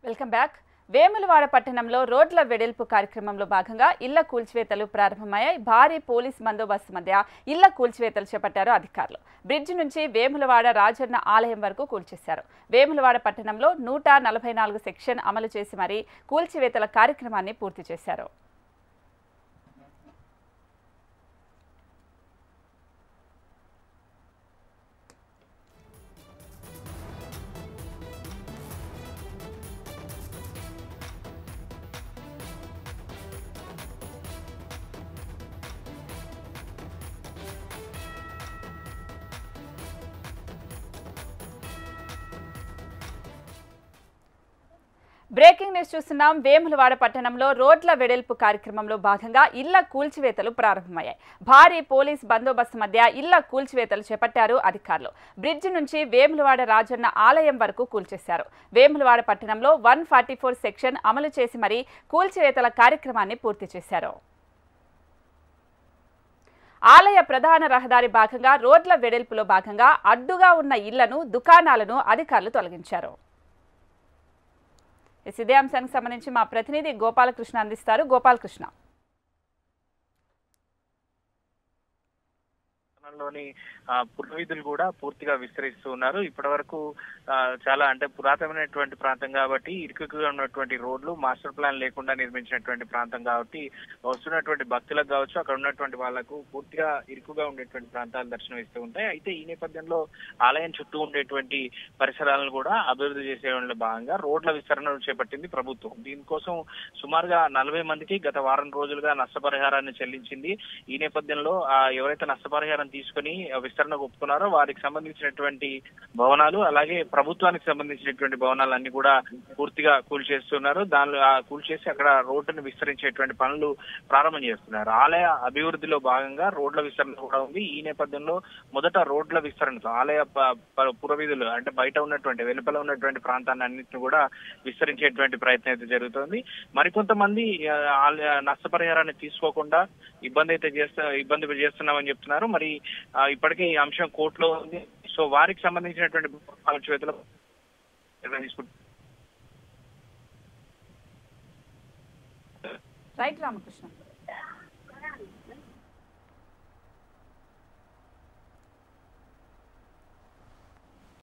Welcome back. Vemulawada పట్టణంలో రోడ్ల వెడల్పు కార్యక్రమంలో భాగంగా ఇళ్ల కూల్చివేతలు ప్రారంభమయ్యాయి. భారీ పోలీస్ బందోబస్తు మధ్య ఇళ్ల కూల్చివేతలు చేపట్టారు అధికారులు. బ్రిడ్జ్ నుంచి వేములవాడ రాజన్న ఆలయం వరకు కూల్చేశారు. వేములవాడ పట్టణంలో 144 సెక్షన్ అమలు చేసి మరీ కూల్చివేతల కార్యక్రమాన్ని పూర్తి చేశారు. బ్రేకింగ్ న్యూస్ చూస్తున్నాం. వేములవాడ పట్టణంలో రోడ్ల వెడల్పు కార్యక్రమంలో భాగంగా ఇళ్ల కూల్చివేతలు ప్రారంభమయ్యాయి. భారీ పోలీస్ బందోబస్తు మధ్య ఇళ్ల కూల్చివేతలు చేపట్టారు అధికారులు. బ్రిడ్జ్ నుంచి వేములవాడ రాజన్న ఆలయం వరకు కూల్చేశారు. వేములవాడ పట్టణంలో 144 సెక్షన్ అమలు చేసి మరీ కూల్చివేతల కార్యక్రమాన్ని పూర్తి చేశారు. ఆలయ ప్రధాన రహదారి భాగంగా రోడ్ల వెడల్పులో భాగంగా అడ్డుగా ఉన్న ఇళ్లను, దుకాణాలను అధికారులు తొలగించారు. ఇదే అంశానికి సంబంధించి మా ప్రతినిధి గోపాలకృష్ణ అందిస్తారు. గోపాలకృష్ణ, లోని పురవీధులు కూడా పూర్తిగా విస్తరిస్తూ ఉన్నారు. ఇప్పటి వరకు చాలా పురాతనమైనటువంటి ప్రాంతం కాబట్టి ఇరుకుగా ఉన్నటువంటి రోడ్లు మాస్టర్ ప్లాన్ లేకుండా నిర్మించినటువంటి ప్రాంతం కాబట్టి వస్తున్నటువంటి భక్తులకు కావచ్చు, అక్కడ ఉన్నటువంటి వాళ్లకు పూర్తిగా ఇరుకుగా ఉండేటువంటి ప్రాంతాలు దర్శనం ఇస్తూ ఉంటాయి. అయితే ఈ నేపథ్యంలో ఆలయం చుట్టూ ఉండేటువంటి పరిసరాలను కూడా అభివృద్ధి చేసేలో భాగంగా రోడ్ల విస్తరణ చేపట్టింది ప్రభుత్వం. దీనికోసం సుమారుగా 40 మందికి గత వారం రోజులుగా నష్టపరిహారాన్ని చెల్లించింది. ఈ నేపథ్యంలో ఎవరైతే నష్టపరిహారం తీసుకుని విస్తరణ ఒప్పుకున్నారో వారికి సంబంధించినటువంటి భవనాలు, అలాగే ప్రభుత్వానికి సంబంధించినటువంటి భవనాలన్నీ కూడా పూర్తిగా కూల్చేస్తున్నారు. దానిలో కూల్చేసి అక్కడ రోడ్డును విస్తరించేటువంటి పనులు ప్రారంభం చేస్తున్నారు. ఆలయ అభివృద్ధిలో భాగంగా రోడ్ల విస్తరణ కూడా ఉంది. ఈ నేపథ్యంలో మొదట రోడ్ల విస్తరణతో ఆలయ పురవీధులు బయట ఉన్నటువంటి వెలుపల ఉన్నటువంటి ప్రాంతాన్ని అన్నింటిని కూడా విస్తరించేటువంటి ప్రయత్నం అయితే జరుగుతుంది. మరికొంతమంది నష్టపరిహారాన్ని తీసుకోకుండా ఇబ్బంది చేస్తున్నామని చెప్తున్నారు. మరి ఇప్పటికే ఈ అంశం కోర్టులో ఉంది. సో వారికి సంబంధించినటువంటి కూల్చివేతలు రైట్ రామకృష్ణ.